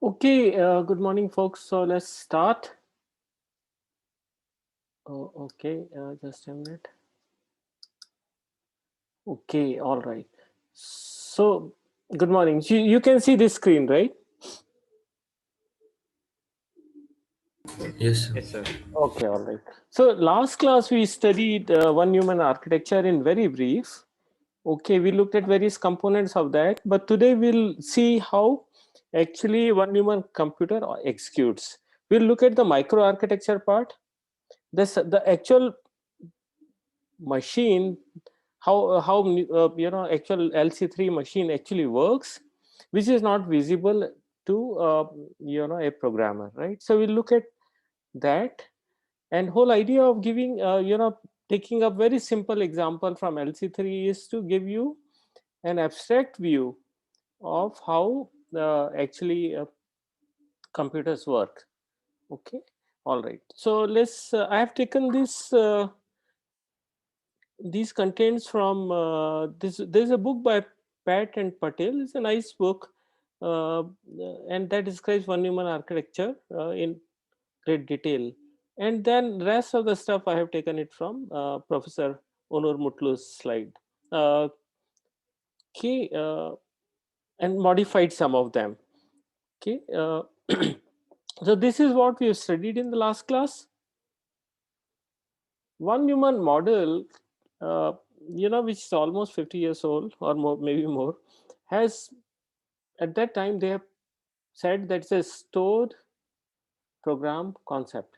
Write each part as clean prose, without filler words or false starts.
Okay, good morning, folks. So let's start. Oh, okay, just a minute. Okay, all right. So, good morning. You can see this screen, right? Yes, sir. Yes, sir. Okay, all right. So, last class we studied one human architecture in very brief. Okay, we looked at various components of that, but today we'll see how actually one human computer executes. We'll look at the microarchitecture part. The actual machine, how actual LC3 machine actually works, which is not visible to a programmer, right? So we look at that, and whole idea of giving taking a very simple example from LC3 is to give you an abstract view of how actually computers work. Okay, all right. So let's. I have taken this. These contents from this. There's a book by Pat and Patel. It's a nice book, and that describes one human architecture in great detail. And then rest of the stuff I have taken it from Professor Onur Mutlu's slide. Uh, okay, and modified some of them. Okay, so this is what we have studied in the last class. One human model, uh, which is almost 50 years old or more, maybe more, has at that time they have said that it's a stored program concept.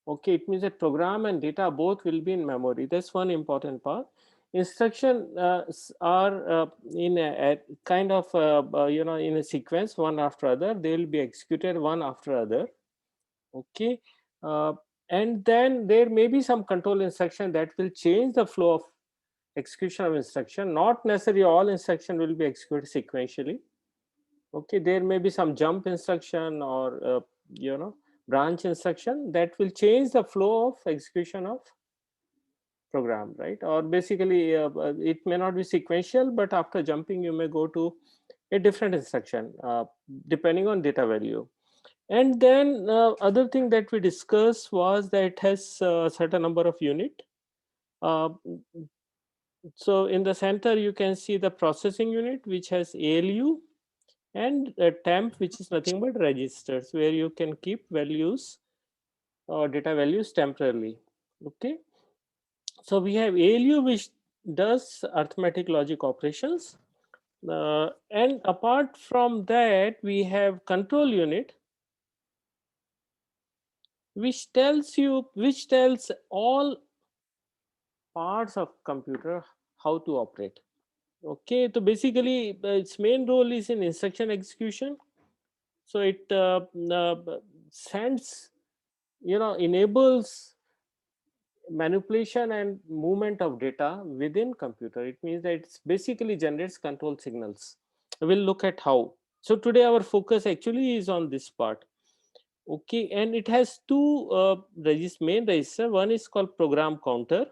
Okay, it means that program and data both will be in memory. That's one important part. Instruction are in a kind of in a sequence, one after other. They will be executed one after other. Okay, uh, and then there may be some control instruction that will change the flow of execution of instruction. Not necessarily all instruction will be executed sequentially. Okay, there may be some jump instruction or branch instruction that will change the flow of execution of program, right? Or basically it may not be sequential, but after jumping you may go to a different instruction depending on data value. And then other thing that we discussed was that it has a certain number of unit. uh, so in the center you can see the processing unit, which has ALU, and a temp, which is nothing but registers where you can keep values or data values temporarily. Okay, so we have ALU, which does arithmetic logic operations, and apart from that we have control unit, which tells all parts of computer how to operate. Okay, so basically its main role is in instruction execution. So it sends, enables manipulation and movement of data within computer. It means that it's basically generates control signals. We'll look at how. So today our focus actually is on this part. Okay, and it has two main register. One is called program counter.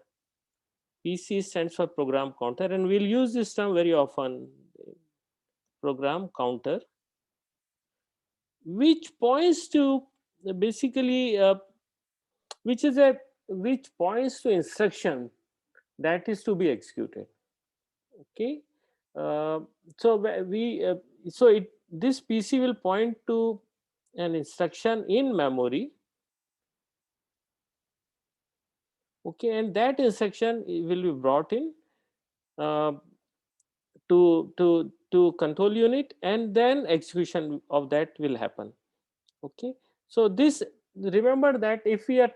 PC stands for program counter, and we'll use this term very often. Program counter, which points to basically which points to instruction that is to be executed. Okay, uh, so we so it this PC will point to an instruction in memory. Okay, and that instruction will be brought in uh, to control unit, and then execution of that will happen. Okay, so this, remember that if we are,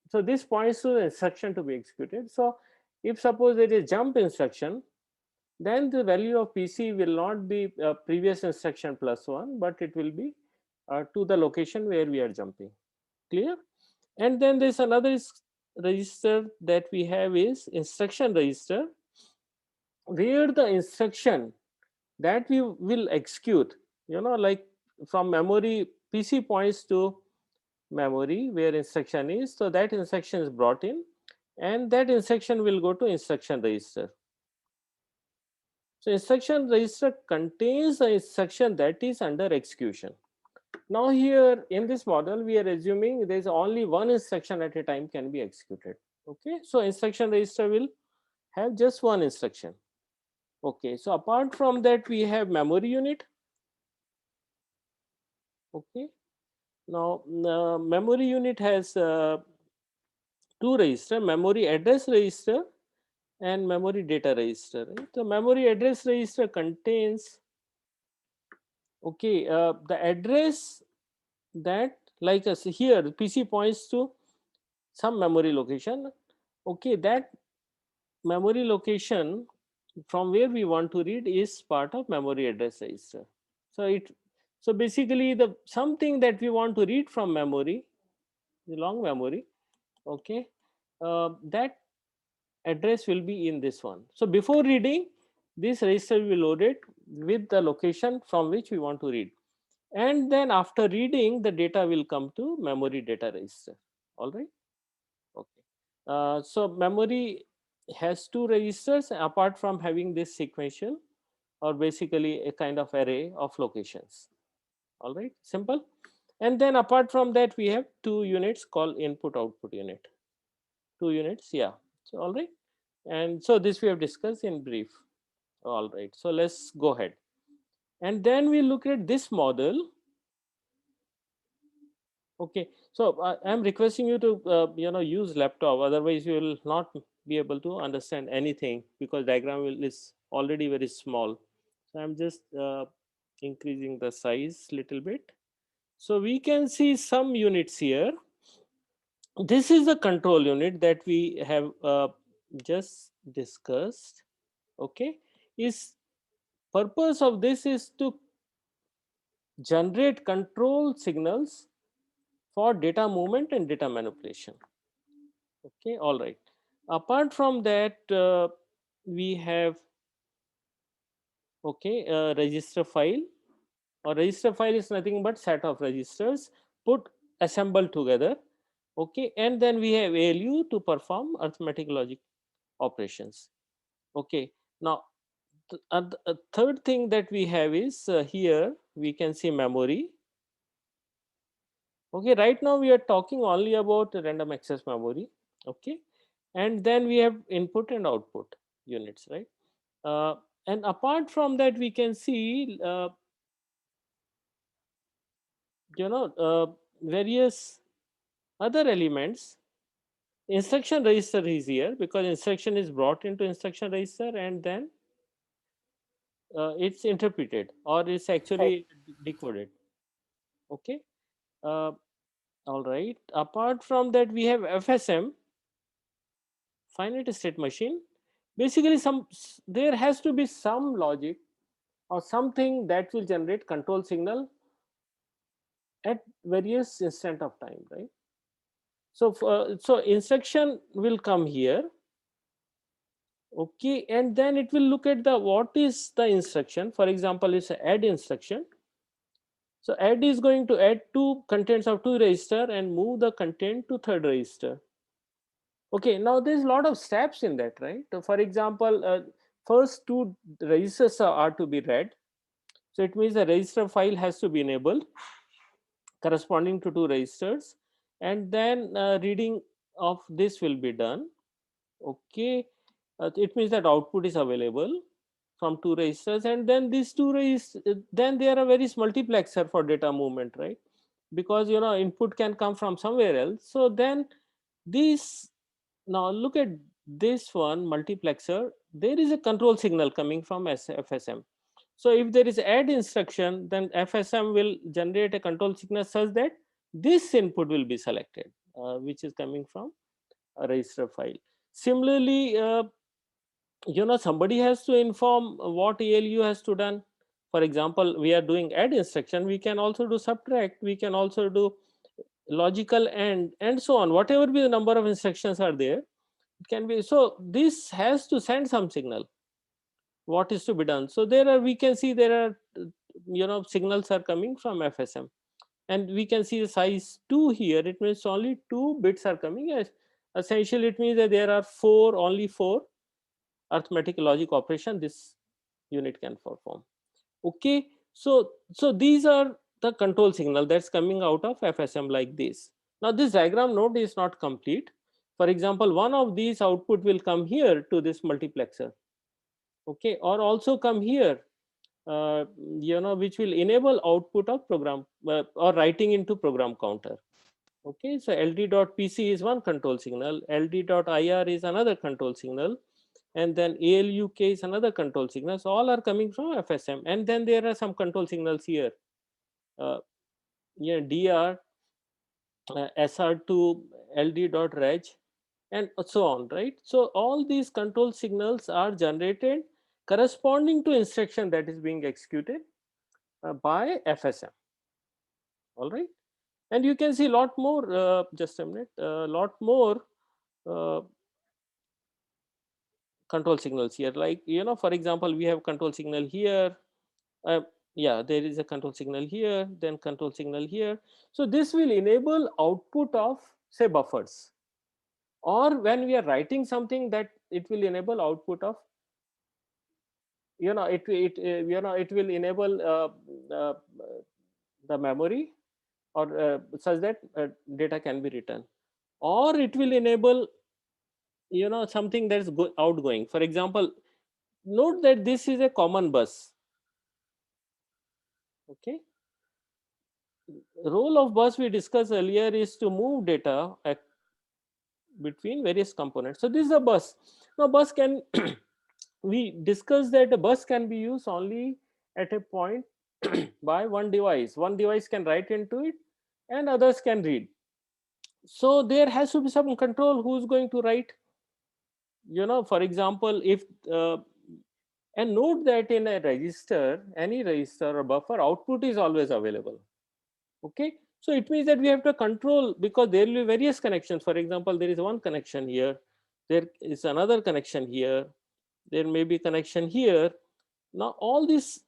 so this points to the instruction to be executed. So if suppose there is jump instruction, then the value of PC will not be previous instruction plus one, but it will be to the location where we are jumping. Clear? And then there's another register that we have is instruction register, where the instruction that we will execute, like from memory, PC points to memory where instruction is, so that instruction is brought in, and that instruction will go to instruction register. So instruction register contains the instruction that is under execution. Now here in this model, we are assuming there is only one instruction at a time can be executed. Okay, so instruction register will have just one instruction. Okay, so apart from that, we have memory unit. Okay, now memory unit has two register: memory address register and memory data register. Right? The memory address register contains, okay, the address that, like us here, PC points to some memory location. Okay, that memory location from where we want to read is part of memory address register. So it, so basically the something that we want to read from memory, the long memory, okay, that address will be in this one. So before reading, this register will be loaded with the location from which we want to read, and then after reading, the data will come to memory data register. All right. Okay. So memory has two registers apart from having this sequential, or basically a kind of array of locations. All right, simple. And then apart from that, we have two units called input output unit. Two units, yeah. So all right. And so this we have discussed in brief. All right. So let's go ahead. And then we look at this model. Okay, so I'm requesting you to use laptop. Otherwise, you will not be able to understand anything because diagram is already very small. So I'm just increasing the size little bit. So we can see some units here. This is the control unit that we have just discussed. Okay, is purpose of this is to generate control signals for data movement and data manipulation. Okay, all right. Apart from that, we have, okay, a register file. Or register file is nothing but set of registers put assembled together. Okay, and then we have ALU to perform arithmetic logic operations. Okay, now the third thing that we have is here we can see memory. Okay, right now we are talking only about random access memory. Okay, and then we have input and output units, right? Uh, and apart from that, we can see, various other elements. Instruction register is here because instruction is brought into instruction register and then it's interpreted or it's actually decoded. Okay. Uh, all right. Apart from that, we have FSM, finite state machine. Basically, there has to be some logic or something that will generate control signal at various instant of time, right? So so instruction will come here. Okay, and then it will look at the what is the instruction. For example, it's a add instruction. So add is going to add two contents of two register and move the content to third register. Okay, now there's a lot of steps in that, right? So for example, first two registers are to be read. So it means the register file has to be enabled corresponding to two registers, and then reading of this will be done. Okay, it means that output is available from two registers, and then these two registers, then there are various multiplexer for data movement, right? Because input can come from somewhere else. So then this, now look at this one multiplexer. There is a control signal coming from FSM. So if there is add instruction, then FSM will generate a control signal such that this input will be selected, which is coming from a register file. Similarly, somebody has to inform what ALU has to done. For example, we are doing add instruction, we can also do subtract, we can also do logical and so on. Whatever be the number of instructions are there, it can be. So this has to send some signal what is to be done. So there are, we can see there are signals are coming from FSM, and we can see the size 2 here. It means only 2 bits are coming. As essentially it means that there are only four arithmetic logic operation this unit can perform. Okay, so these are the control signal that's coming out of FSM like this. Now this diagram node is not complete. For example, one of these output will come here to this multiplexer, okay, or also come here, which will enable output of program or writing into program counter. Okay, so ld.pc is one control signal, ld.ir is another control signal, and then ALUK is another control signal. So all are coming from FSM, and then there are some control signals here. DR, SR2, LD.reg, and so on, right? So all these control signals are generated corresponding to instruction that is being executed by FSM. All right, and you can see a lot more. Just a minute, a lot more control signals here. Like for example, we have control signal here. Yeah, there is a control signal here, then control signal here. So this will enable output of say buffers, or when we are writing something, that it will enable output of it will enable uh, the memory, or such that data can be written, or it will enable something that's outgoing. For example, note that this is a common bus. Okay, role of bus we discussed earlier is to move data between various components. So this is a bus. Now bus can we discussed that a bus can be used only at a point by one device. One device can write into it and others can read. So there has to be some control who's going to write. For example, if and note that in a register, any register or buffer, output is always available. Okay, so it means that we have to control, because there will be various connections. For example, there is one connection here, there is another connection here, there may be connection here. Now all these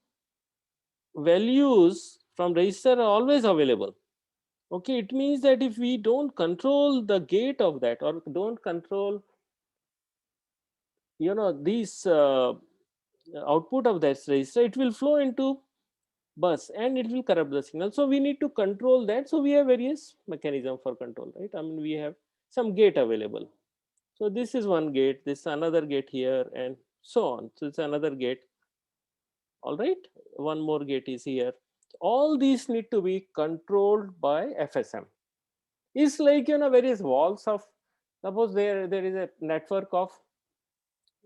values from register are always available. Okay, it means that if we don't control the gate of that, or don't control these output of that register, it will flow into bus and it will corrupt the signal. So we need to control that. So we have various mechanism for control, right? I mean, we have some gate available. So this is one gate, this another gate here, and so on. So it's another gate. All right, one more gate is here. All these need to be controlled by FSM. It's like various walls of, suppose there is a network of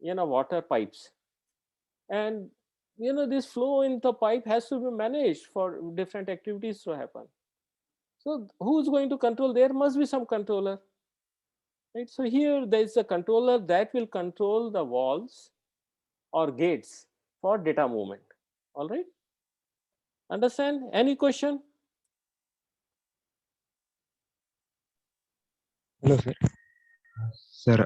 water pipes, and this flow in the pipe has to be managed for different activities to happen. So who's going to control? There must be some controller, right? So here there is a controller that will control the walls or gates for data movement. All right, understand? Any question? Hello, sir. Sir,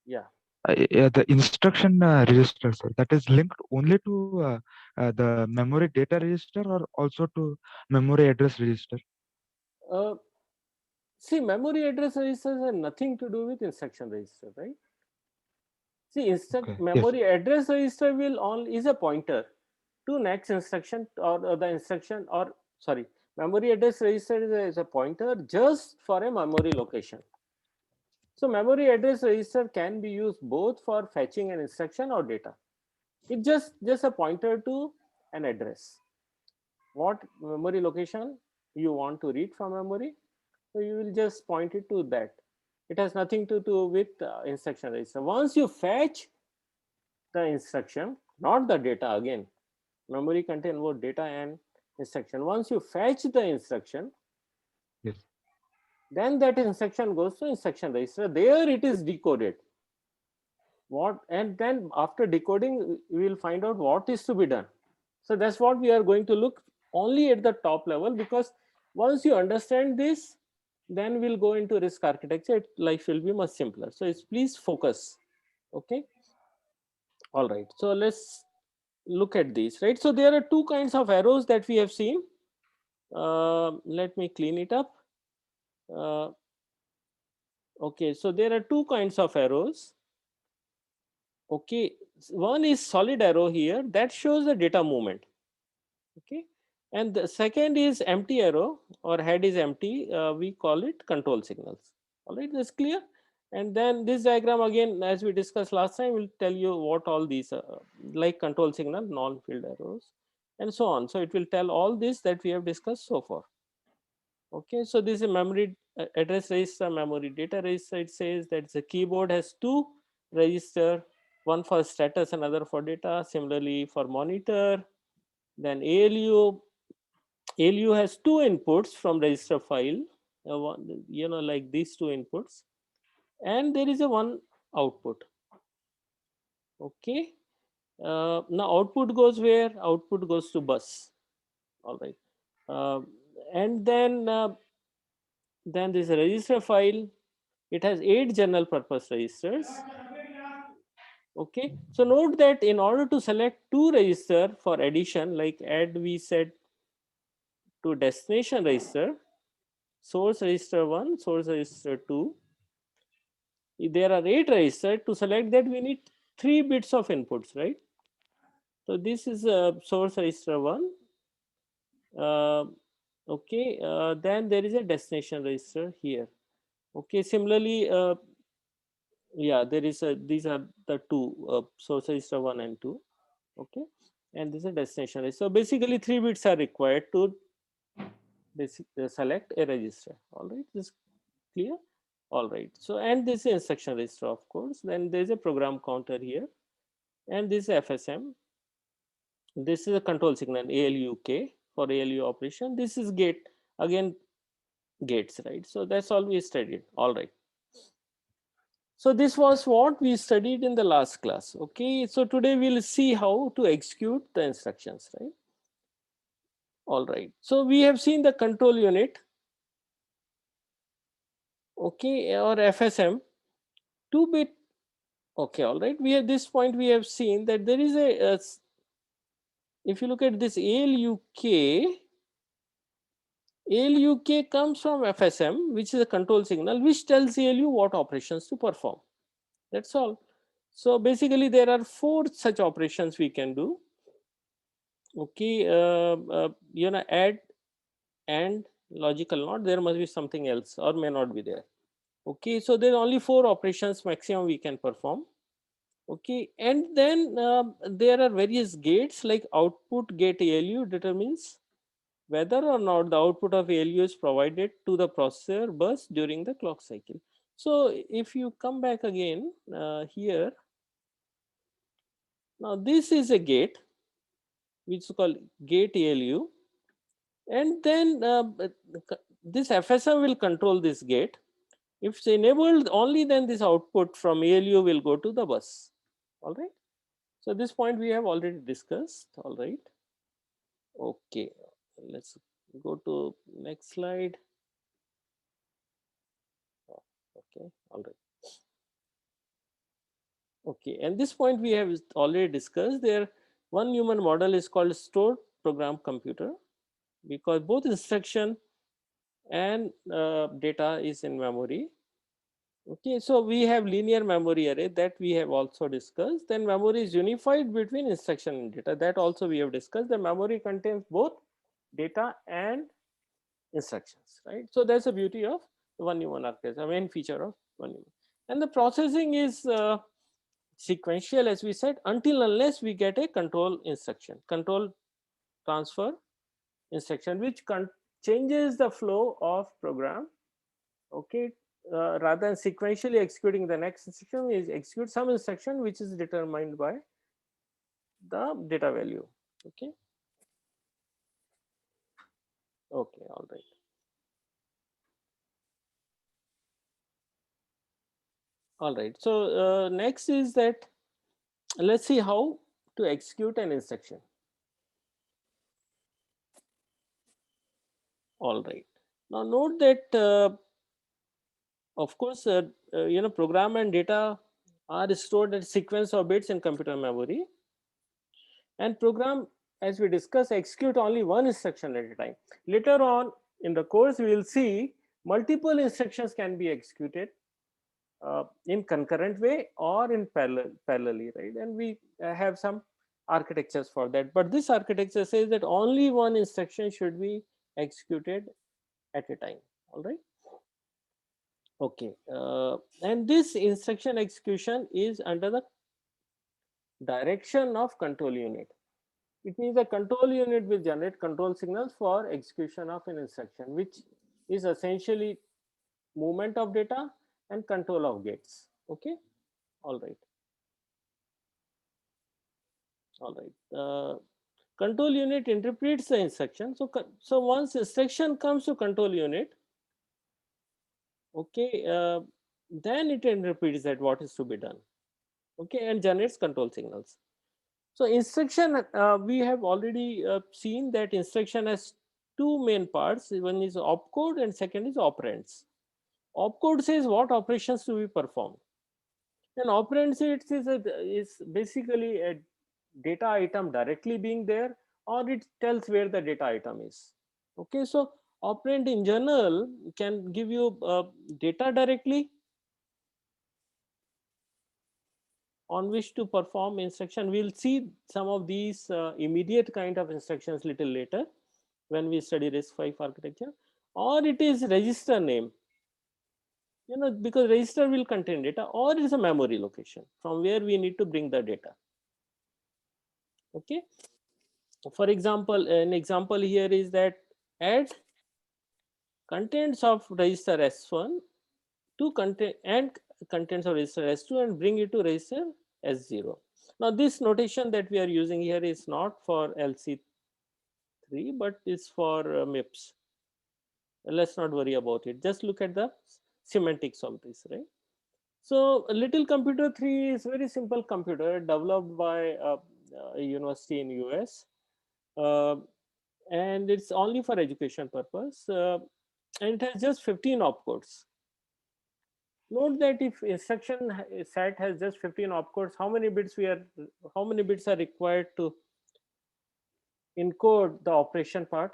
Yeah. the instruction register, sir, that is linked only to the memory data register or also to memory address register? uh, See, memory address registers have nothing to do with instruction register, right? See, Okay. Yes. memory address register will only is a pointer to next instruction, or the instruction, or sorry, memory address register is a pointer just for a memory location. So memory address register can be used both for fetching an instruction or data. It's just a pointer to an address. What memory location you want to read from memory, so you will just point it to that. It has nothing to do with instruction register. Once you fetch the instruction, not the data again. Memory contain both data and instruction. Once you fetch the instruction, Yes. then that instruction goes to instruction register. There it is decoded. And then after decoding, we will find out what is to be done. So that's what we are going to look only at the top level, because once you understand this, then we'll go into RISC architecture. Life will be much simpler. So it's please focus. Okay. All right. So let's look at these, right? So there are two kinds of arrows that we have seen. Let me clean it up. Uh, okay. So there are two kinds of arrows. Okay. One is solid arrow here that shows the data movement. Okay. And the second is empty arrow, or head is empty. We call it control signals. All right, that's clear. And then this diagram again, as we discussed last time, will tell you what all these like control signal, non-filled arrows, and so on. So it will tell all this that we have discussed so far. Okay, so this is a memory address register, memory data register. It says that the keyboard has two register, one for status, another for data. Similarly for monitor, then ALU has two inputs from register file, one, like these two inputs, and there is a one output. Okay, now output goes where? Output goes to bus. All right, and then this register file. It has 8 general purpose registers. Okay, so note that in order to select two register for addition, like add we said to destination register, source register 1, source register 2, there are 8 registers. To select that we need 3 bits of inputs, right? So this is a source register 1. uh, okay, then there is a destination register here. Okay, similarly, yeah, there is a, these are the two source register 1 and 2. Okay, and this is a destination register. So basically 3 bits are required to select a register. All right, this clear. All right, so and this is instruction register, of course. Then there is a program counter here, and this is FSM. This is a control signal ALUK for ALU operation. This is gate, again gates, right? So that's all we studied. All right, so this was what we studied in the last class. Okay, so today we'll see how to execute the instructions, right? All right, so we have seen the control unit, okay, or FSM, 2-bit. Okay, all right, we at this point we have seen that there is if you look at this ALUK comes from FSM, which is a control signal which tells ALU what operations to perform. That's all. So basically there are 4 such operations we can do. Okay, add, and, logical not, there must be something else or may not be there. Okay, so there are only 4 operations maximum we can perform. Okay, and then there are various gates, like output gate ALU determines whether or not the output of ALU is provided to the processor bus during the clock cycle. So if you come back again here, now this is a gate which is called gate ALU, and then this FSM will control this gate. If it's enabled, only then this output from ALU will go to the bus. All right. So this point we have already discussed. All right. Okay. Let's go to next slide. Oh, okay. All right. Okay. And this point we have already discussed. There, one human model is called stored program computer, because both instruction and data is in memory. Okay, so we have linear memory array that we have also discussed. Then memory is unified between instruction and data, that also we have discussed. The memory contains both data and instructions, right? So that's the beauty of one human architecture, a main feature of one human. And the processing is sequential, as we said, until unless we get a control instruction, control transfer instruction, which changes the flow of program. Okay, rather than sequentially executing the next instruction, we execute some instruction which is determined by the data value. Okay, okay, all right. All right, so next is that, let's see how to execute an instruction. All right, now note that of course program and data are stored as sequence of bits in computer memory, and program, as we discussed, execute only one instruction at a time. Later on in the course we will see multiple instructions can be executed in concurrent way or in parallelly, right? And we have some architectures for that, but this architecture says that only one instruction should be executed at a time. All right. Okay. And this instruction execution is under the direction of control unit. It means the control unit will generate control signals for execution of an instruction, which is essentially movement of data and control of gates. Okay. All right. All right. Control unit interprets the instruction. So once instruction comes to control unit, okay, then it interprets that what is to be done. Okay, and generates control signals. So instruction, we have already seen that instruction has two main parts. One is opcode and second is operands. Opcode says what operations to be performed. And operand is basically a data item directly being there, or it tells where the data item is. Okay, so operand in general can give you data directly on which to perform instruction. We'll see some of these immediate kind of instructions little later when we study RISC-V architecture. Or it is register name, because register will contain data, or it is a memory location from where we need to bring the data. Okay. For example, an example here is that add contents of register S1 to content and contents of register S2 and bring it to register S0. Now this notation that we are using here is not for LC3, but is for MIPS. Let's not worry about it. Just look at the semantics of this, right? So Little Computer 3 is very simple computer developed by a university in US. Uh, and it's only for education purpose, and it has just 15 opcodes. Note that if instruction set has just 15 opcodes, how many bits are required to encode the operation part?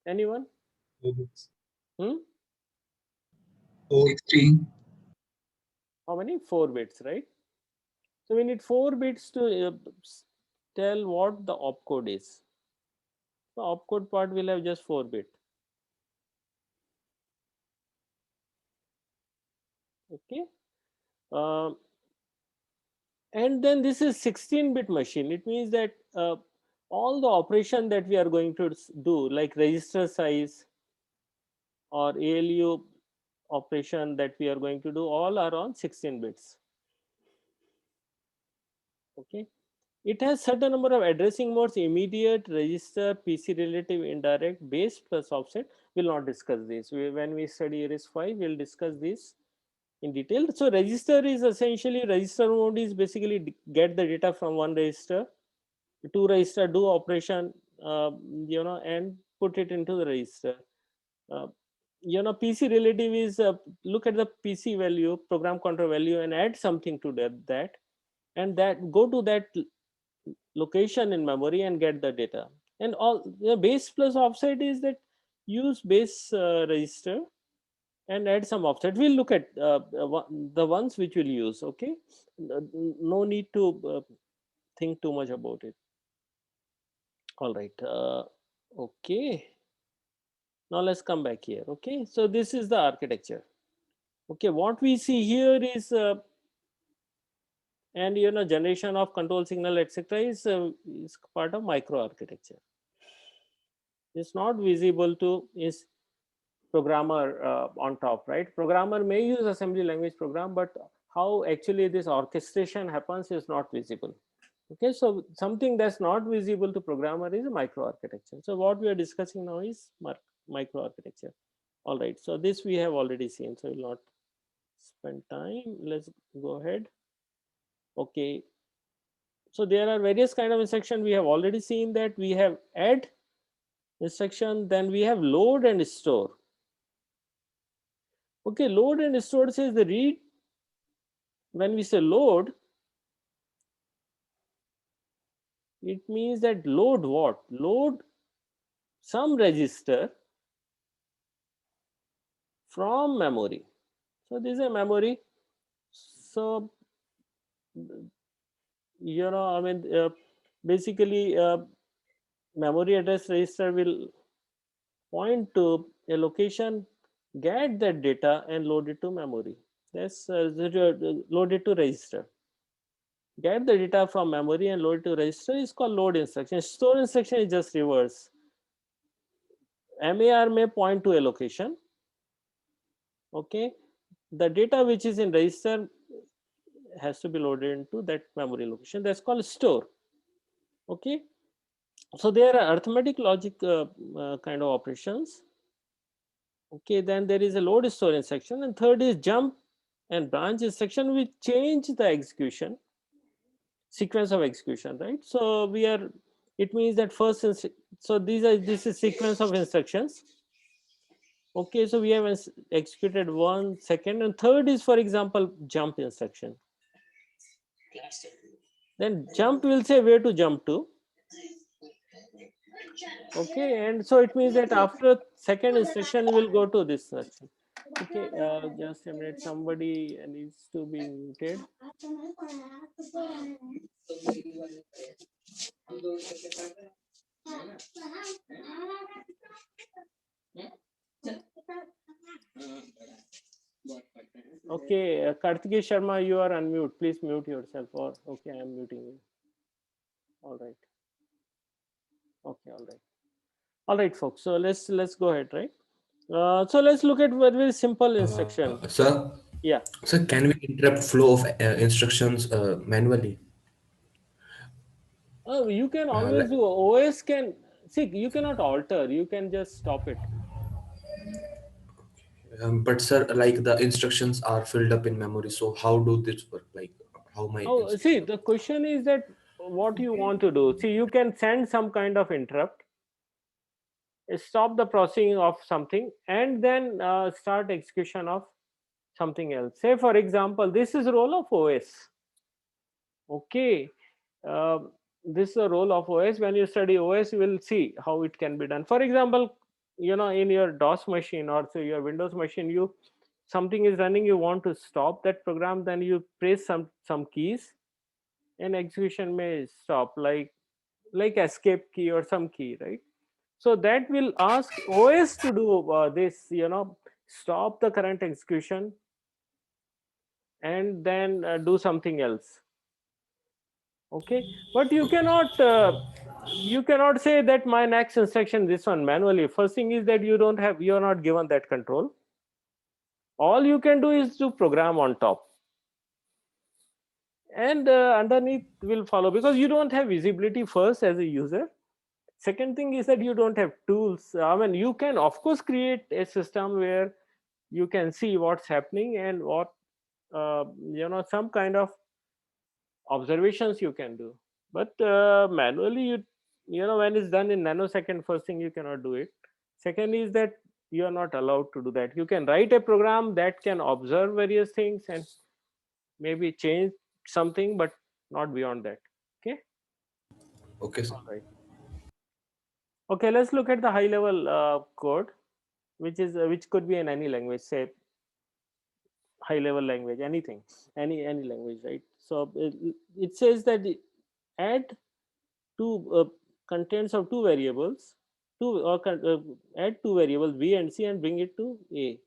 Anyone? 4 bits. Hmm? 16. How many? 4 bits, right? So we need 4 bits to tell what the opcode is. The opcode part will have just 4 bit. Okay. And then this is 16-bit machine. It means that all the operation that we are going to do, like register size or ALU operation that we are going to do, all are on 16 bits. Okay. It has certain number of addressing modes: immediate, register, PC relative, indirect, base plus offset. We'll not discuss this. When we study RISC-V, we'll discuss this in detail. So register is essentially, register mode is basically get the data from one register to register, do operation, and put it into the register. PC relative is look at the PC value, program counter value, and add something to that, and that go to that location in memory and get the data. And all the base plus offset is that use base register and add some offset. We'll look at the ones which we'll use. Okay, no need to think too much about it. All right. Okay. Now let's come back here. Okay. So this is the architecture. Okay. What we see here is, and generation of control signal, etc., is part of microarchitecture. It's not visible to is programmer on top, right? Programmer may use assembly language program, but how actually this orchestration happens is not visible. Okay, so something that's not visible to programmer is microarchitecture. So what we are discussing now is microarchitecture. All right, so this we have already seen, so we'll not spend time. Let's go ahead. Okay, so there are various kind of instruction. We have already seen that we have add instruction, then we have load and store. Okay, load and store says the read. When we say load, it means that load what? Load some register from memory. So this is a memory. So I mean, basically, memory address register will point to a location, get that data, and load it to memory. That's load it to register. Get the data from memory and load it to register is called load instruction. Store instruction is just reverse. MAR may point to a location. Okay, the data which is in register has to be loaded into that memory location. That's called store. Okay, so there are arithmetic logic kind of operations. Okay, then there is a load store instruction, and third is jump and branch instruction, which change the execution sequence of execution, right? So we are, it means that first so this is sequence of instructions. Okay, so we have executed 1 second, and third is, for example, jump instruction. Then jump will say where to jump to. Okay, and so it means that after second instruction we will go to this instruction. Okay, just a minute, somebody needs to be muted. Okay, Kartikeya Sharma, you are unmute. Please mute yourself. Or okay, I am muting you. All right. Okay, all right, folks. So let's go ahead, right? So let's look at very simple instruction. Sir, Yeah. sir, can we interrupt flow of instructions manually? You can always Like, do. OS can see. You cannot alter. You can just stop it. but sir, like the instructions are filled up in memory. So how do this work? Like how my Oh, see, instruction? the question is that what you want to do. See, you can send some kind of interrupt, stop the processing of something, and then start execution of something else. Say, for example, this is role of OS. Okay, uh, this is a role of OS. When you study OS, you will see how it can be done. For example, in your DOS machine or say your Windows machine, you something is running, you want to stop that program, then you press some keys, and execution may stop, like escape key or some key, right? So that will ask OS to do this, stop the current execution and then do something else. Okay, but you cannot say that my next instruction this one manually. First thing is that you're not given that control. All you can do is to program on top, and underneath will follow, because you don't have visibility first as a user. Second thing is that you don't have tools. I mean, you can of course create a system where you can see what's happening and what some kind of observations you can do, but manually, when it's done in nanosecond, first thing you cannot do it. Second is that you are not allowed to do that. You can write a program that can observe various things and maybe change something, but not beyond that. Okay, Okay, sir. all right. Okay, let's look at the high level code, which could be in any language. Say high level language, anything, any language, right? So it says that add two contents of two variables, add two variables b and c and bring it to a.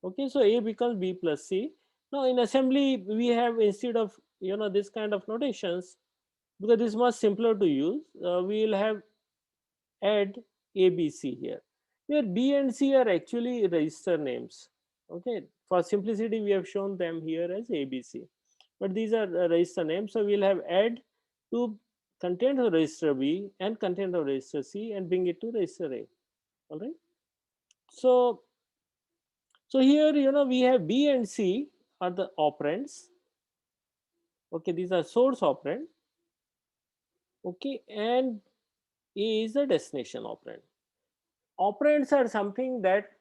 Okay, so a becomes b plus c. Now in assembly we have, instead of this kind of notations, because this is much simpler to use, we will have add abc here, where b and c are actually register names. Okay, for simplicity we have shown them here as abc, but these are register names. So we'll have add to content of register b and content of register c and bring it to register a. All right, so here we have b and c are the operands. Okay, these are source operand. Okay, and a is the destination operand. Operands are something that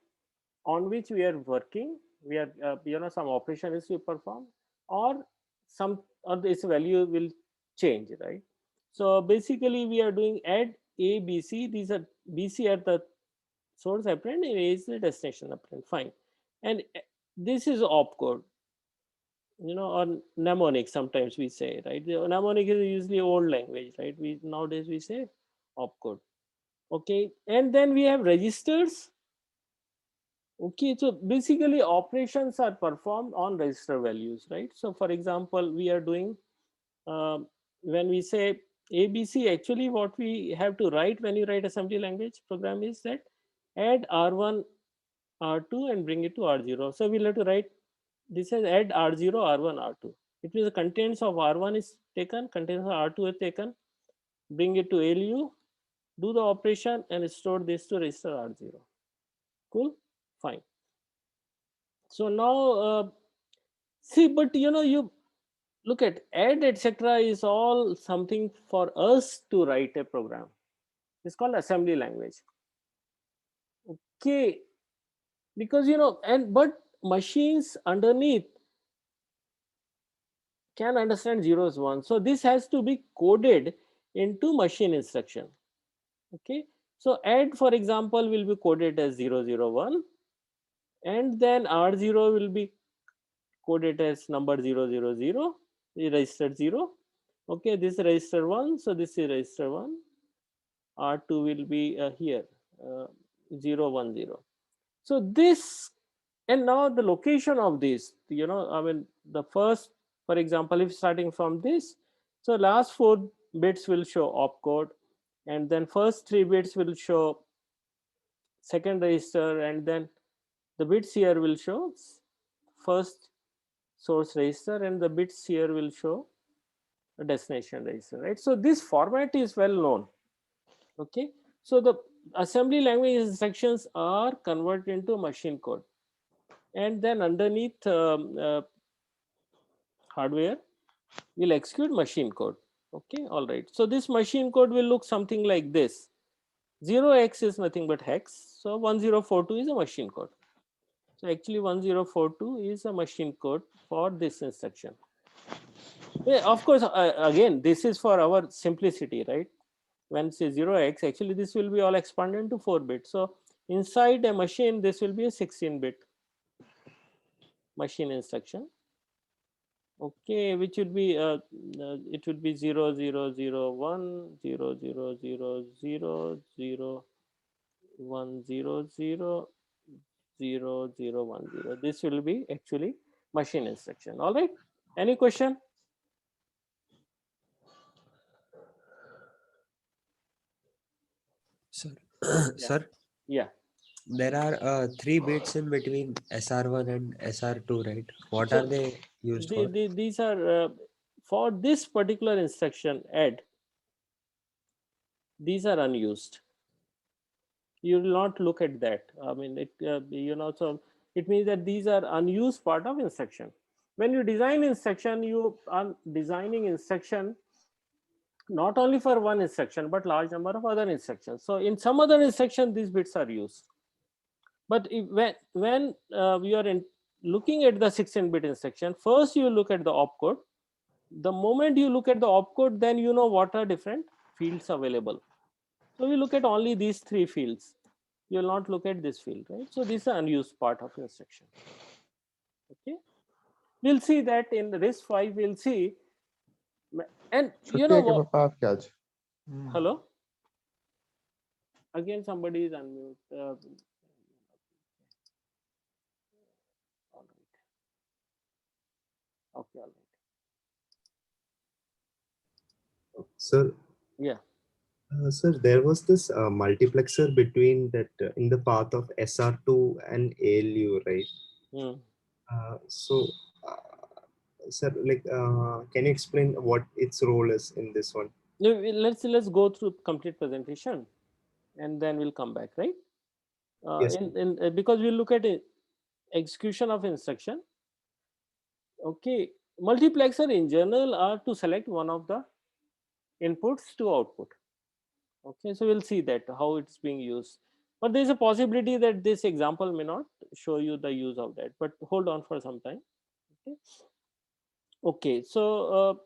on which we are working. We are some operation is to perform, or this value will change, right? So basically we are doing add a b c. These are bc are the source operand and a is the destination operand. Fine, and this is opcode. or mnemonic sometimes we say, right? The mnemonic is usually old language, right? We nowadays we say opcode. Okay, and then we have registers. Okay, so basically operations are performed on register values, right? So for example, we are doing when we say ABC, actually what we have to write when you write assembly language program is that add R1 R2 and bring it to R0. So we'll have to write this as add R0 R1 R2. It means the contents of R1 is taken, contents of R2 is taken, bring it to ALU, do the operation and store this to register R0. Cool, fine. So now see, but you look at add etc is all something for us to write a program. It's called assembly language. Okay, because and but machines underneath can understand zeros ones, so this has to be coded into machine instruction. Okay, so add for example will be coded as 001, and then R0 will be coded as number 000, registered 0. Okay, this register 1, so this is register 1. R2 will be here, uh, 010. So this, and now the location of this, I mean, the first, for example, if starting from this, so last 4 bits will show opcode, and then first 3 bits will show second register, and then the bits here will show first source register, and the bits here will show a destination register, right? So this format is well known. Okay, so the assembly language instructions are converted into machine code, and then underneath hardware will execute machine code. Okay, all right. So this machine code will look something like this. 0x is nothing but hex, so 1042 is a machine code. So actually 1042 is a machine code for this instruction. Yeah, of course, again, this is for our simplicity, right? When say 0x, actually this will be all expanded into 4 bits. So inside a machine, this will be a 16-bit machine instruction. Okay, which would be it would be 0001 0010. This will be actually machine instruction. All right. Any question? Sir, Yeah. sir, Yeah. there are 3 bits in between SR1 and SR2, right? What So are they used for? these are for this particular instruction add. These are unused. You will not look at that. I mean, so it means that these are unused part of instruction. When you design instruction, you are designing instruction not only for one instruction but large number of other instructions. So in some other instruction, these bits are used. But when we are looking at the 16-bit instruction, first you look at the opcode. The moment you look at the opcode, then you know what are different fields available. So we look at only these 3 fields. You will not look at this field, right? So this is an unused part of instruction. Okay, we'll see that in RISC-V. We'll see, and you छुट्टी know है क्या what? पापा आपके आज? Hello. Again, somebody is unmute. All right. Okay. All right. Sir, Yeah. sir, there was this multiplexer between that in the path of SR2 and ALU, right? Hmm. So, sir, like, can you explain what its role is in this one? Let's go through complete presentation, and then we'll come back, right? Yes. Because we'll look at execution of instruction. Okay, multiplexer in general are to select one of the inputs to output. Okay, so we'll see that how it's being used, but there's a possibility that this example may not show you the use of that, but hold on for some time. Okay, okay, so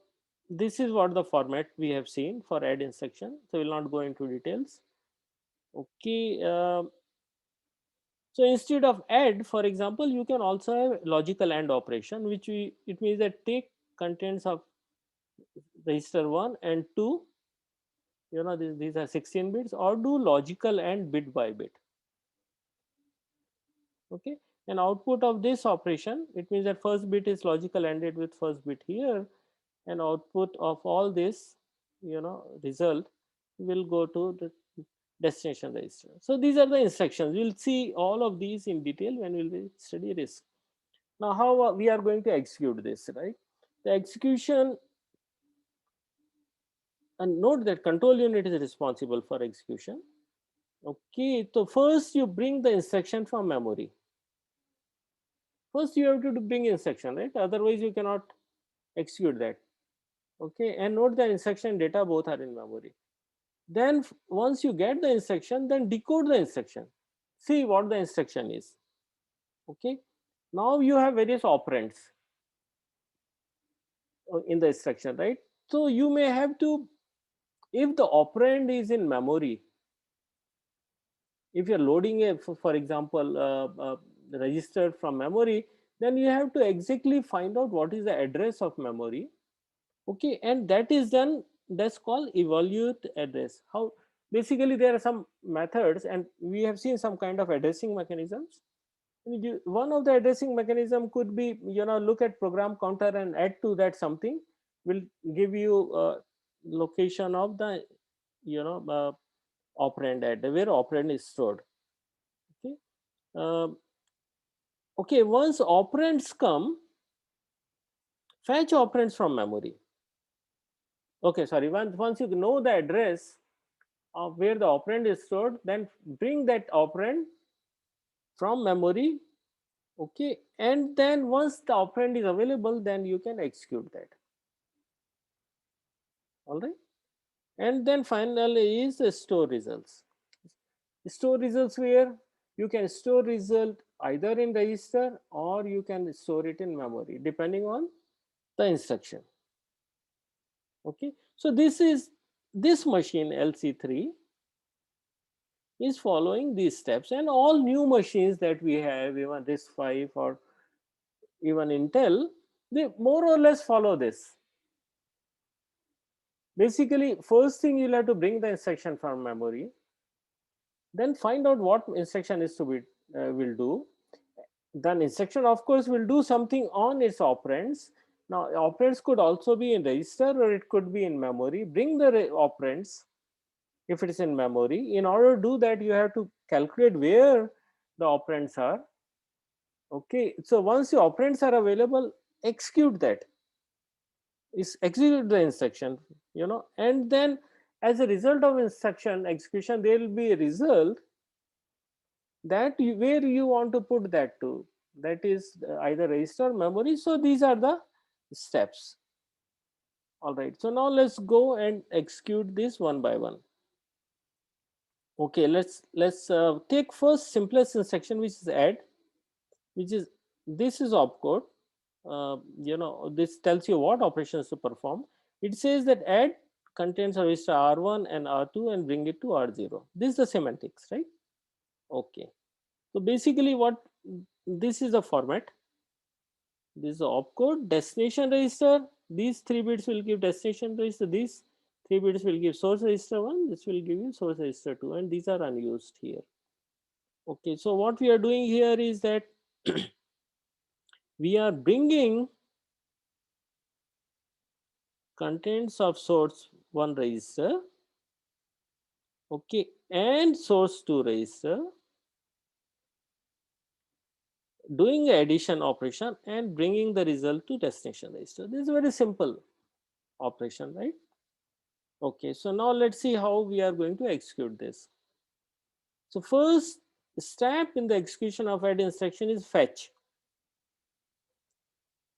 this is what the format we have seen for add instruction, so we'll not go into details. Okay, So instead of add, for example, you can also have logical AND operation, it means that take contents of register 1 and 2, these are 16 bits, or do logical AND bit by bit. Okay, and output of this operation, it means that first bit is logical ANDed with first bit here, and output of all this, result will go to the destination register. So these are the instructions. We'll see all of these in detail when we'll study RISC. Now, how we are going to execute this, right? The execution, and note that control unit is responsible for execution. Okay, so first you bring the instruction from memory. First you have to bring instruction, right? Otherwise you cannot execute that. Okay, and note the instruction data both are in memory. Then once you get the instruction, then decode the instruction. See what the instruction is. Okay, now you have various operands in the instruction, right? So you may have to, if the operand is in memory, if you're loading a, for example, register from memory, then you have to exactly find out what is the address of memory. Okay, and that is done, that's called evaluate address. How, basically there are some methods, and we have seen some kind of addressing mechanisms. One of the addressing mechanism could be, look at program counter and add to that something, will give you location of the, operand at where operand is stored. Okay, okay, once operands come, fetch operands from memory. Okay, sorry, once you know the address of where the operand is stored, then bring that operand from memory. Okay, and then once the operand is available, then you can execute that. All right, and then finally is the store results. Store results, where you can store result either in register or you can store it in memory depending on the instruction. Okay, so this machine LC3 is following these steps, and all new machines that we have, even RISC-V or even Intel, they more or less follow this. Basically, first thing you'll have to bring the instruction from memory, then find out what instruction is to be will do. Then instruction, of course, will do something on its operands. Now operands could also be in register or it could be in memory. Bring the operands if it is in memory. In order to do that, you have to calculate where the operands are. Okay, so once your operands are available, execute that. Execute the instruction, and then as a result of instruction execution, there will be a result that where you want to put that to. That is either register or memory. So these are the steps. All right. So now let's go and execute this one by one. Okay. Let's take first simplest instruction, which is add, which is this is opcode. This tells you what operations to perform. It says that add contains a register R1 and R2 and bring it to R0. This is the semantics, right? Okay. So basically what this is the format. This is the opcode, destination register. These 3 bits will give destination register. These 3 bits will give source register 1. This will give you source register 2, and these are unused here. Okay, so what we are doing here is that we are bringing contents of source 1 register, okay, and source 2 register, doing addition operation and bringing the result to destination register. This is a very simple operation, right? Okay, so now let's see how we are going to execute this. So first step in the execution of add instruction is fetch.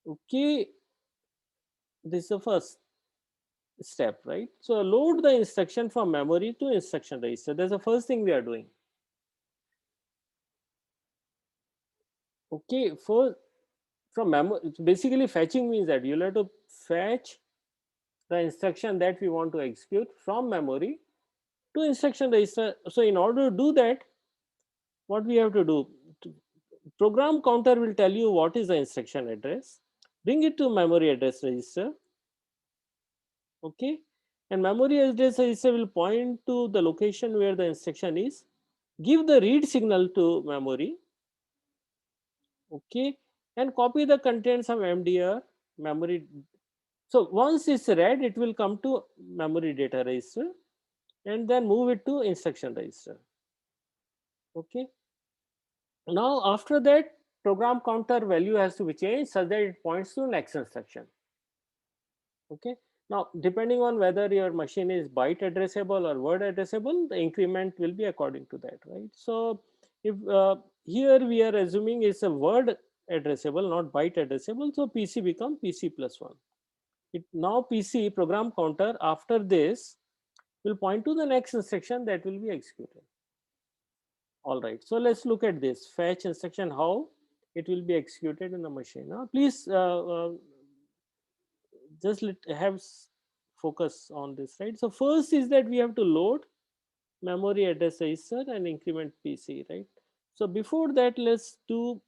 Okay, this is the first step, right? So load the instruction from memory to instruction register. That's the first thing we are doing. Okay, from memory, basically fetching means that you'll have to fetch the instruction that we want to execute from memory to instruction register. So in order to do that, what we have to do, program counter will tell you what is the instruction address, bring it to memory address register. Okay, and memory address register will point to the location where the instruction is, give the read signal to memory. Okay, and copy the contents of MDR memory. So once it's read, it will come to memory data register and then move it to instruction register. Okay, now after that, program counter value has to be changed such that it points to next instruction. Okay, now depending on whether your machine is byte addressable or word addressable, the increment will be according to that, right? So if here we are assuming it's a word addressable, not byte addressable, so PC become PC plus 1. It now PC program counter after this will point to the next instruction that will be executed. All right, so let's look at this fetch instruction, how it will be executed in the machine. Now please just have focus on this, right? So first is that we have to load memory address register and increment PC, right? So before that, let's do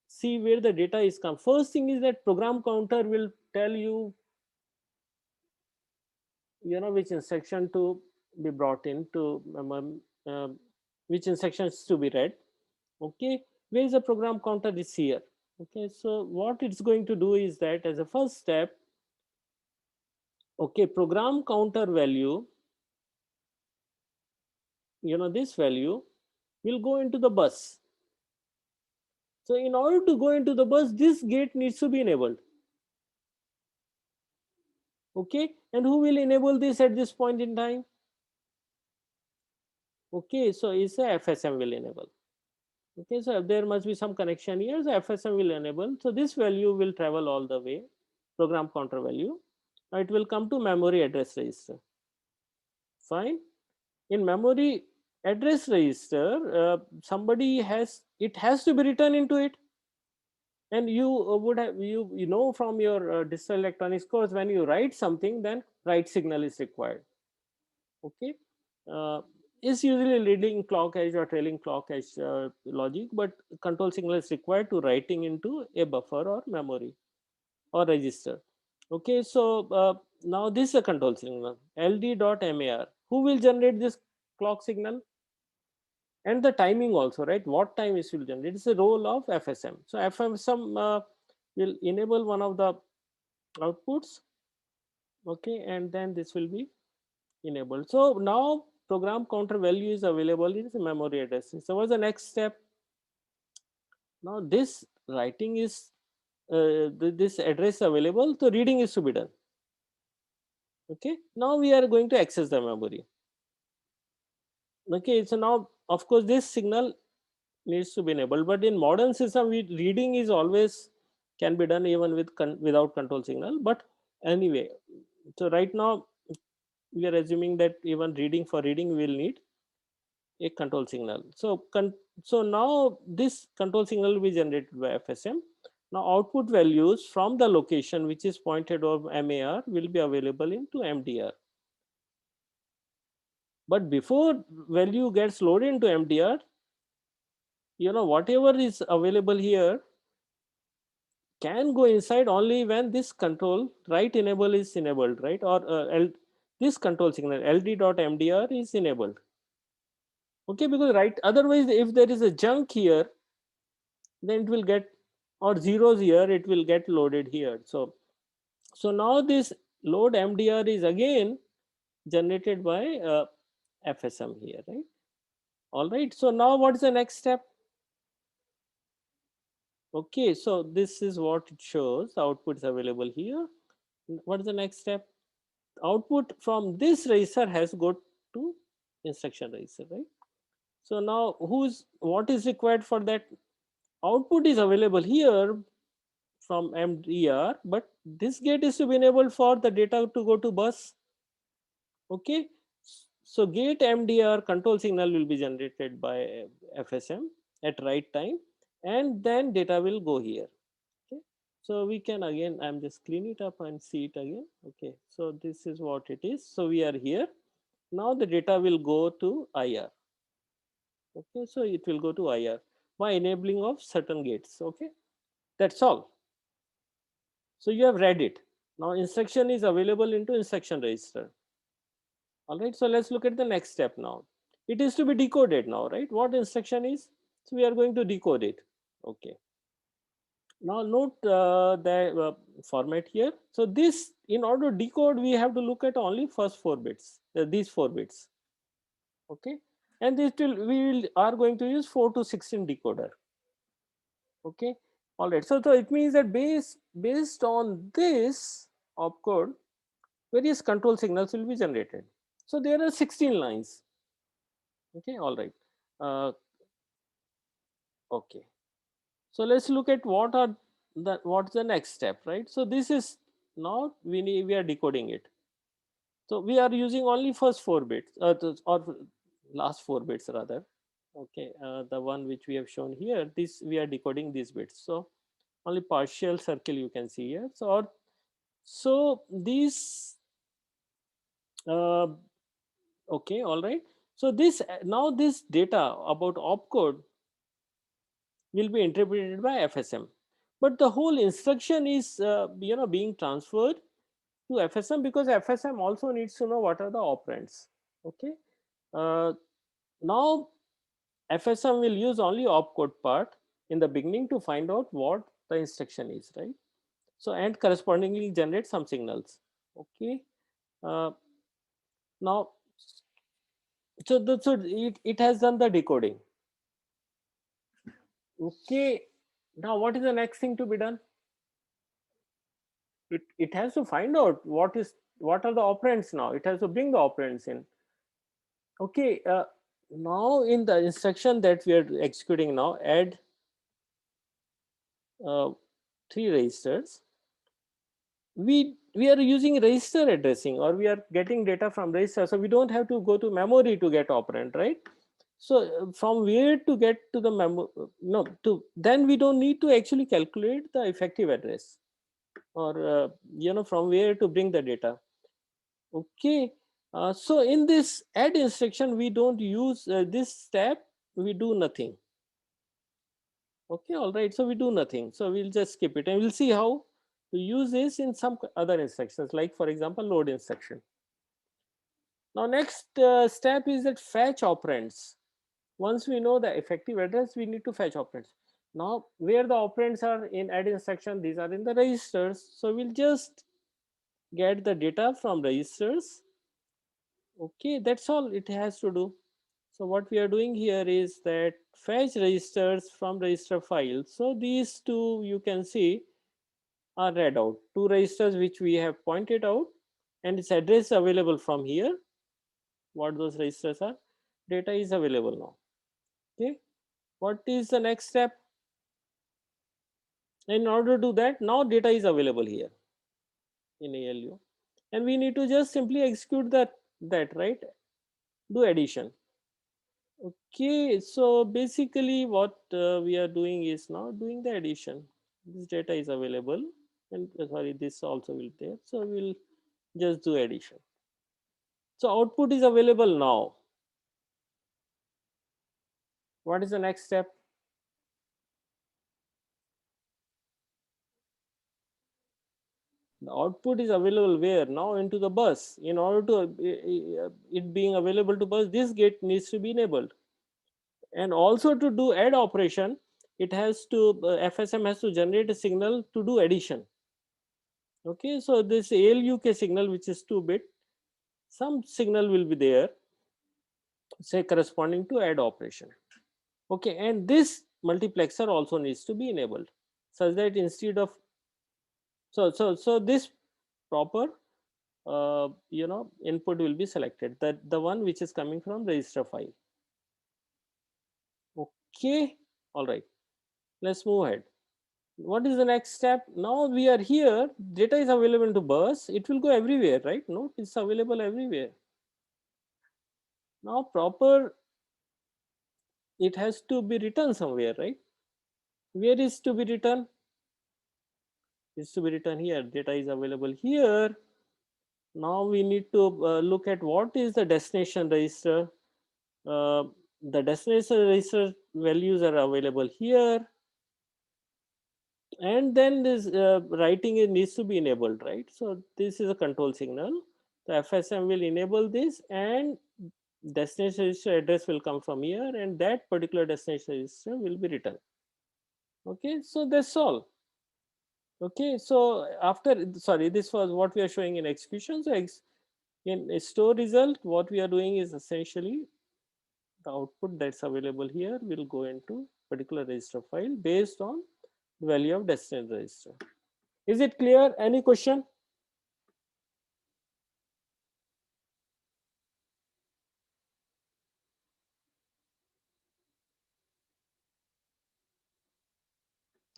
see where the data is come. First thing is that program counter will tell you, which instruction to be brought in to which instructions to be read. Okay, where is the program counter is here. Okay, so what it's going to do is that as a first step, okay, program counter value, this value will go into the bus. So in order to go into the bus, this gate needs to be enabled. Okay, and who will enable this at this point in time? Okay, so it's a FSM will enable. Okay, so there must be some connection here, so FSM will enable. So this value will travel all the way, program counter value. Now it will come to memory address register. Fine. In memory address register, it has to be written into it. And you would have, you know from your digital electronics course, when you write something, then write signal is required. Okay, is usually leading clock edge or trailing clock edge logic, but control signal is required to writing into a buffer or memory or register. Okay, so now this is a control signal, ld.mar. Who will generate this clock signal? And the timing also, right? What time it will generate? It's a role of FSM. So FSM will enable one of the outputs. Okay, and then this will be enabled. So now program counter value is available in the memory address. So what's the next step? Now this writing is this address available, so reading is to be done. Okay, now we are going to access the memory. Okay, so now of course this signal needs to be enabled, but in modern system, reading is always can be done even with without control signal. But anyway, so right now we are assuming that even for reading we will need a control signal. So so now this control signal will be generated by FSM. Now output values from the location which is pointed of MAR will be available into MDR. But before value gets loaded into MDR, whatever is available here can go inside only when this control write enable is enabled, right? Or this control signal ld.mdr is enabled. Okay, because otherwise if there is a junk here, then it will get, or zeros here, it will get loaded here. So now this load MDR is again generated by FSM here, right? All right, so now what is the next step? Okay, so this is what it shows. The output is available here. What is the next step? Output from this register has got to instruction register, right? So now what is required for that? Output is available here from MDR, but this gate is to be enabled for the data to go to bus. Okay, so gate MDR control signal will be generated by FSM at right time, and then data will go here. Okay, so we can again, I'm just clean it up and see it again. Okay, so this is what it is. So we are here. Now the data will go to IR. Okay, so it will go to IR. by enabling of certain gates. Okay, that's all. So you have read it. Now instruction is available into instruction register. All right, so let's look at the next step now. It is to be decoded now, right? What instruction is? So we are going to decode it. Okay. Now note the format here. So this, in order to decode, we have to look at only first 4 bits, these 4 bits. Okay, and this are going to use 4 to 16 decoder. Okay, all right. So it means that based on this opcode, various control signals will be generated. So there are 16 lines. Okay, all right. Okay. So let's look at what's the next step, right? So this is now we are decoding it. So we are using only first 4 bits or last 4 bits rather. Okay, the one which we have shown here, this we are decoding these bits. So only partial circle you can see here. So these okay, all right. So this now this data about opcode will be interpreted by FSM, but the whole instruction is being transferred to FSM because FSM also needs to know what are the operands. Okay, now FSM will use only opcode part in the beginning to find out what the instruction is, right? So and correspondingly generate some signals. Okay, now so it has done the decoding. Okay, now what is the next thing to be done? It has to find out what are the operands. Now it has to bring the operands in. Okay, now in the instruction that we are executing now, add 3 registers. We are using register addressing, or we are getting data from register, so we don't have to go to memory to get operand, right? So from where to get to the memory, no, to then we don't need to actually calculate the effective address, or from where to bring the data. Okay, so in this add instruction we don't use this step, we do nothing. Okay, all right, so we do nothing, so we'll just skip it and we'll see how to use this in some other instructions, like for example load instruction. Now next step is that fetch operands. Once we know the effective address, we need to fetch operands. Now where the operands are in add instruction, these are in the registers, so we'll just get the data from registers. Okay, that's all it has to do. So what we are doing here is that fetch registers from register file. So these two you can see are read out, 2 registers which we have pointed out, and its address available from here. What those registers are, data is available now. Okay, what is the next step? In order to do that, now data is available here in ALU, and we need to just simply execute that right, do addition. Okay, so basically what we are doing is now doing the addition. This data is available, and sorry, this also will be there, so we'll just do addition. So output is available now. What is the next step? The output is available where? Now into the bus. In order to it being available to bus, this gate needs to be enabled. And also to do add operation, it has to FSM has to generate a signal to do addition. Okay, so this ALUK signal, which is 2-bit, some signal will be there, say corresponding to add operation. Okay, and this multiplexer also needs to be enabled such that instead of so this proper input will be selected, that the one which is coming from register file. Okay, all right, let's move ahead. What is the next step? Now we are here, data is available to bus, it will go everywhere, right? No, it's available everywhere. Now proper, it has to be written somewhere, right? Where is to be written? Is to be written here, data is available here. Now we need to look at what is the destination register. The destination register values are available here, and then this writing needs to be enabled, right? So this is a control signal. The FSM will enable this, and destination register address will come from here, and that particular destination register will be written. Okay, so that's all. Okay, so after, sorry, this was what we are showing in execution. So in a store result, what we are doing is essentially the output that's available here will go into particular register file based on the value of destination register. Is it clear? Any question?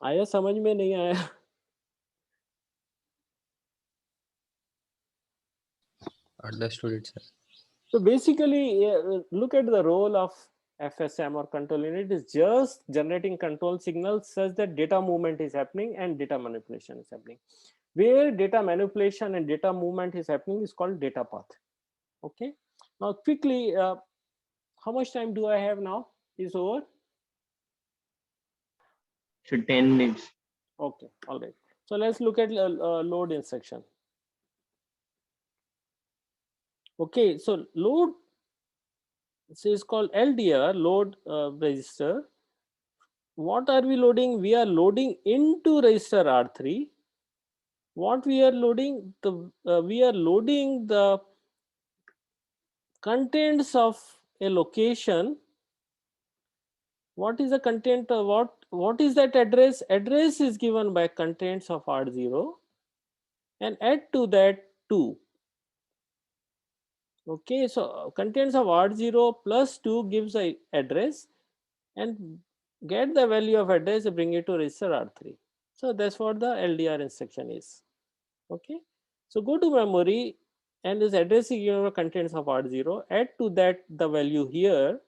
आया समझ में नहीं आया? Understood it, sir. So basically, look at the role of FSM or control unit is just generating control signals such that data movement is happening and data manipulation is happening. Where data manipulation and data movement is happening is called data path. Okay. Now quickly, how much time do I have now? Is over? So 10 minutes. Okay, all right. So let's look at load instruction. Okay, so load, this is called LDR, load register. What are we loading? We are loading into register R3. What we are loading? We are loading the contents of a location. What is the content of what is that address? Address is given by contents of R0, and add to that 2. Okay, so contents of R0 plus 2 gives a address, and get the value of address, bring it to register R3. So that's what the LDR instruction is. Okay, so go to memory, and this address is given contents of R0, add to that the value here,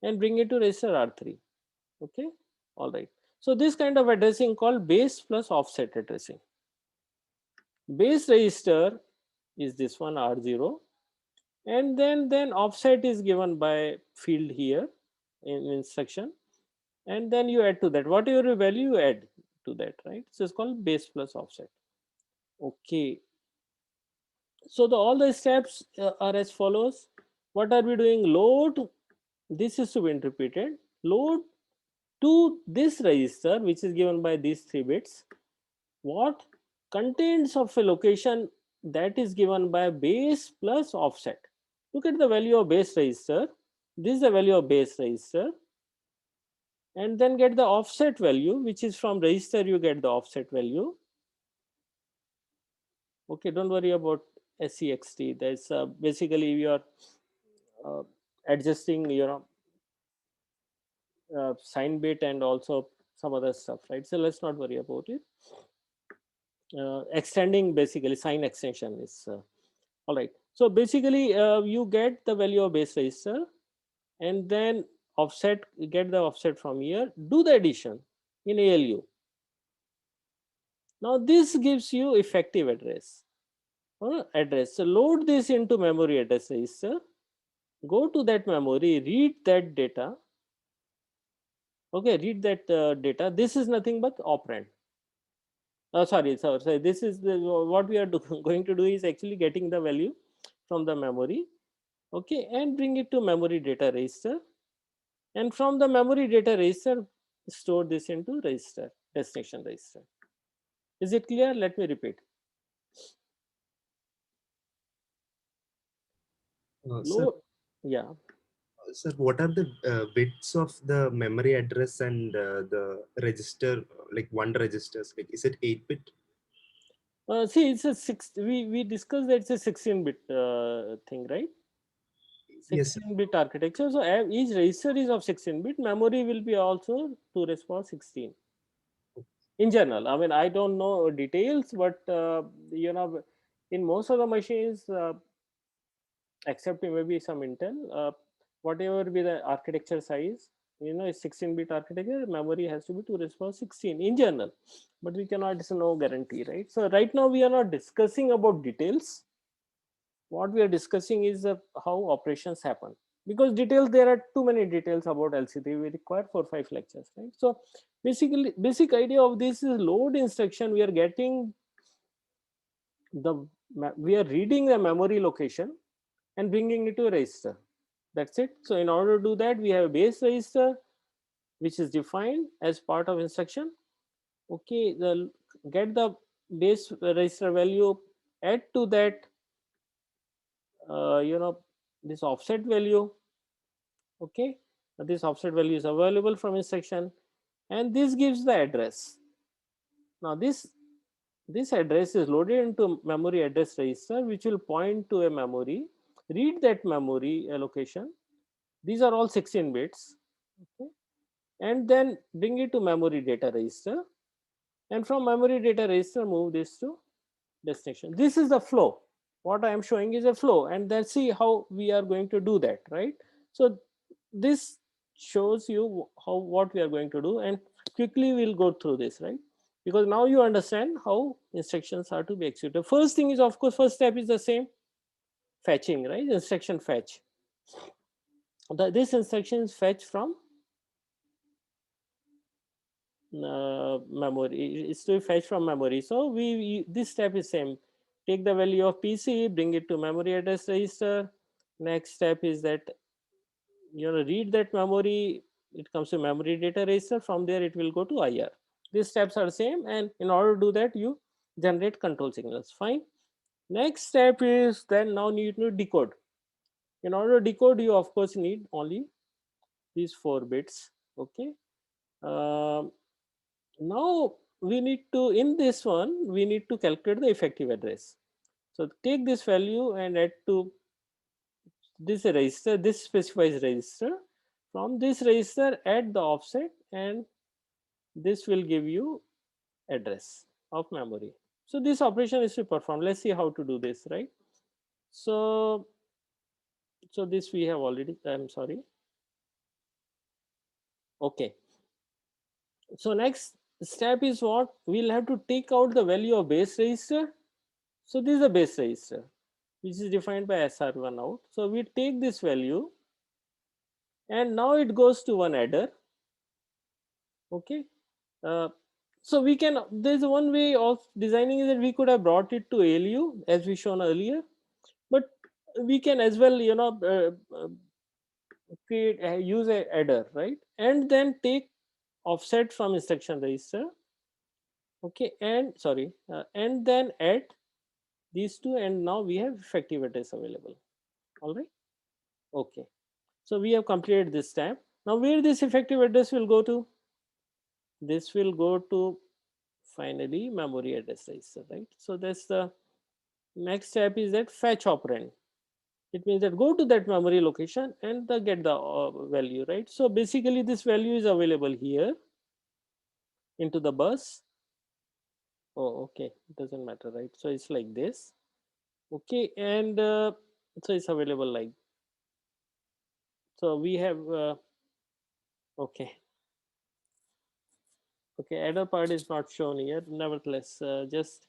and bring it to register R3. Okay, all right. So this kind of addressing called base plus offset addressing. Base register is this one R0, and then offset is given by field here in instruction, and then you add to that whatever value you add to that, right? So it's called base plus offset. Okay, so all the steps are as follows. What are we doing? Load, this is to be interpreted, load to this register which is given by these 3 bits, what contents of a location that is given by base plus offset. Look at the value of base register, this is the value of base register, and then get the offset value, which is from register you get the offset value. Okay, don't worry about SEXT. That's basically you are adjusting, you know, sign bit and also some other stuff, right? So let's not worry about it. Extending, basically sign extension is all right. So basically you get the value of base register, and then offset, get the offset from here, do the addition in ALU. Now this gives you effective address. Address. So load this into memory address register. Go to that memory, read that data. Okay, read that data. This is nothing but operand. Sorry. This is what we are going to do is actually getting the value from the memory. Okay, and bring it to memory data register. And from the memory data register, store this into register, destination register. Is it clear? Let me repeat. Sir, Yeah. sir, what are the bits of the memory address and the register, like one registers? Like, is it 8-bit? See, it's a we discussed that it's a 16-bit thing, right? Yes, sir. 16-bit architecture. So each register is of 16-bit. Memory will be also 2 raised power 16. In general, I mean, I don't know details, but you know, in most of the machines, except maybe some Intel, whatever be the architecture size, you know, is 16-bit architecture, memory has to be 2 raised power 16 in general, but we cannot, it's no guarantee, right? So right now we are not discussing about details. What we are discussing is how operations happen. because details, there are too many details about LCD. We require 4 or 5 lectures, right? So basically, basic idea of this is load instruction. We are getting we are reading the memory location and bringing it to a register. That's it. So in order to do that, we have a base register which is defined as part of instruction. Okay, get the base register value, add to that this offset value. Okay, this offset value is available from instruction, and this gives the address. Now this address is loaded into memory address register, which will point to a memory, read that memory allocation. These are all 16 bits. Okay, and then bring it to memory data register, and from memory data register move this to destination. This is the flow. What I am showing is a flow, and then see how we are going to do that, right? So this shows you what we are going to do, and quickly we'll go through this, right? Because now you understand how instructions are to be executed. First thing is, of course, first step is the same, fetching, right? Instruction fetch. This instruction is fetch from memory. It's to fetch from memory. So this step is same. Take the value of PC, bring it to memory address register. Next step is that read that memory. It comes to memory data register. From there, it will go to IR. These steps are same, and in order to do that, you generate control signals. Fine. Next step is then now you need to decode. In order to decode, you of course need only these 4 bits. Okay. Now we need to, in this one, we need to calculate the effective address. So take this value and add to this register. This specifies register. From this register, add the offset, and this will give you address of memory. So this operation is to perform. Let's see how to do this, right? So this we have already, I'm sorry. Okay. So next step is what? We'll have to take out the value of base register. So this is a base register, which is defined by SR1 out. So we take this value, and now it goes to one adder. Okay. So we can, there's one way of designing is that we could have brought it to ALU as we shown earlier, but we can as well, create use a adder, right? And then take offset from instruction register. Okay, and sorry, and then add these two, and now we have effective address available. All right. Okay. So we have completed this step. Now where this effective address will go to? This will go to finally memory address register, right? So that's the next step is that fetch operand. It means that go to that memory location and get the value, right? So basically this value is available here into the bus. Oh, okay, it doesn't matter, right? So it's like this. Okay, and so it's available like, so we have okay, adder part is not shown here. Nevertheless, just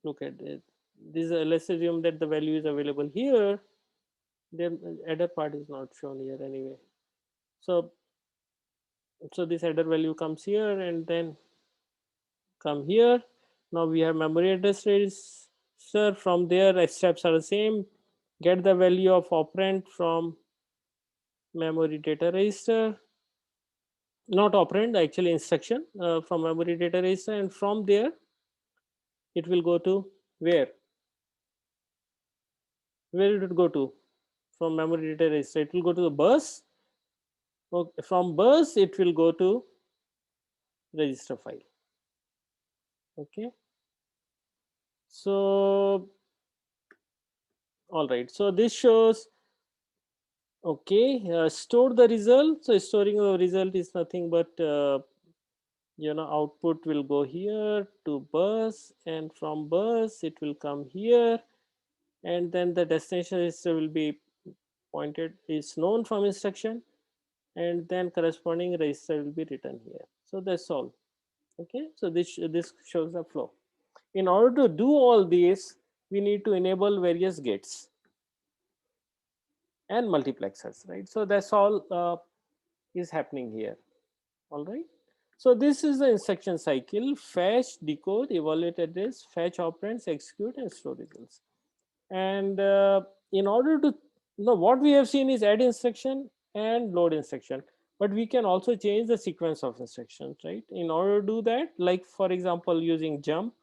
look at it. Let's assume that the value is available here. The adder part is not shown here anyway. So this adder value comes here and then come here. Now we have memory address register. From there, steps are the same. Get the value of operand from memory data register. Not operand, actually instruction from memory data register, and from there it will go to where? Where it would go to? From memory data register, it will go to the bus. Okay. From bus, it will go to register file. Okay. So, all right. So this shows, okay, store the result. So storing the result is nothing but output will go here to bus, and from bus it will come here, and then the destination register will be pointed, is known from instruction, and then corresponding register will be written here. So that's all. Okay, so this shows the flow. In order to do all these, we need to enable various gates. and multiplexers, right? So that's all is happening here. All right. So this is the instruction cycle: fetch, decode, evaluate address, fetch operands, execute, and store results. And in order to what we have seen is add instruction and load instruction, but we can also change the sequence of instructions, right? In order to do that, like for example, using jump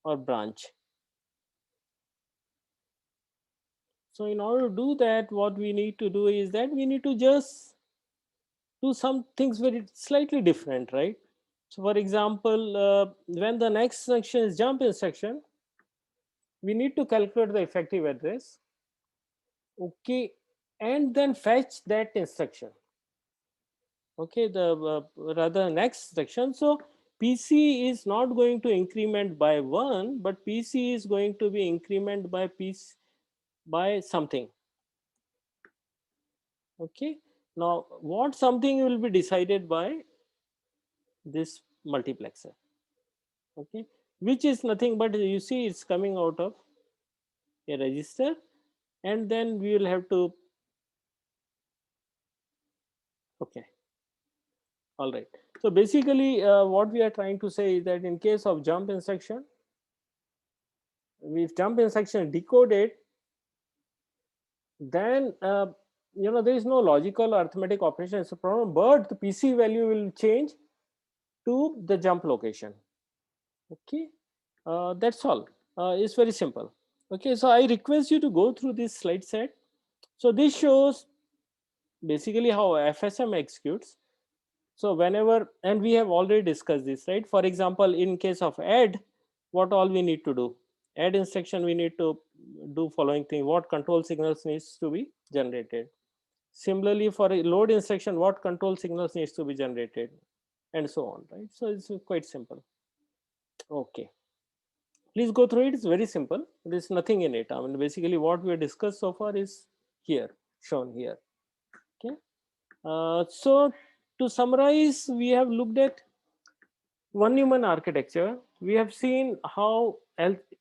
or branch. So in order to do that, what we need to do is that we need to just do some things very slightly different, right? So for example, when the next instruction is jump instruction, we need to calculate the effective address, okay, and then fetch that instruction, okay, the rather next instruction. So PC is not going to increment by 1, but PC is going to be increment by PC by something, okay. Now what something will be decided by this multiplexer, okay, which is nothing but you see it's coming out of a register, and then we will have to, okay, all right. So basically what we are trying to say is that in case of jump instruction, if jump instruction decoded, then there is no logical or arithmetic operation is a problem, but the PC value will change to the jump location, okay. That's all. It's very simple, okay. So I request you to go through this slide set. So this shows basically how FSM executes. So whenever, and we have already discussed this, right? For example, in case of add, what all we need to do? Add instruction, we need to do following thing: what control signals needs to be generated. Similarly, for a load instruction, what control signals needs to be generated, and so on, right? So it's quite simple. Okay, please go through it. It's very simple. There's nothing in it. I mean, basically what we have discussed so far is here, shown here. Okay. So to summarize, we have looked at Von Neumann architecture. We have seen how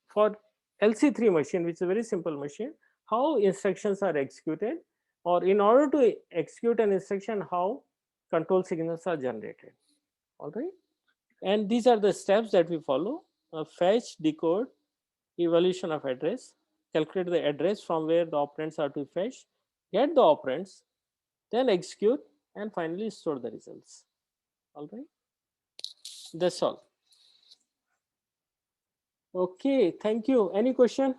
for LC3 machine, which is a very simple machine, how instructions are executed, or in order to execute an instruction, how control signals are generated. All right. And these are the steps that we follow: fetch, decode, evaluation of address, calculate the address from where the operands are to be fetched, get the operands, then execute, and finally store the results. All right. That's all. Okay, thank you. Any question?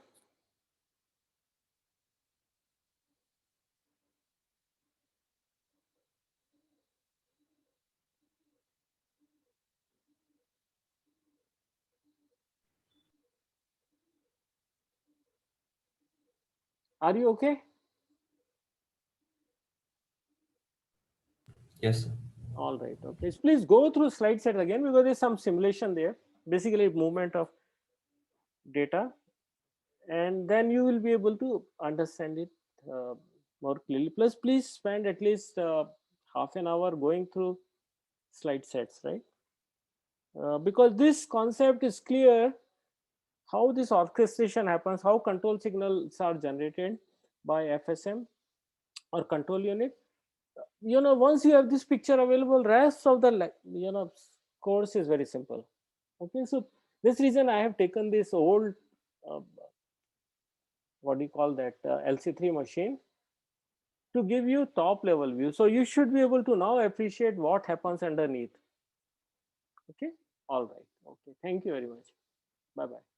Are you okay? Yes, sir. All right. Okay. So please go through slide set again, because there's some simulation there. Basically, movement of data, and then you will be able to understand it more clearly. Plus, please spend at least half an hour going through slide sets, right? Because this concept is clear, how this orchestration happens, how control signals are generated by FSM or control unit. Once you have this picture available, rest of the course is very simple. Okay, so this reason I have taken this old what do you call that, LC3 machine, to give you top level view, so you should be able to now appreciate what happens underneath. Okay, all right. Okay, thank you very much. Bye bye.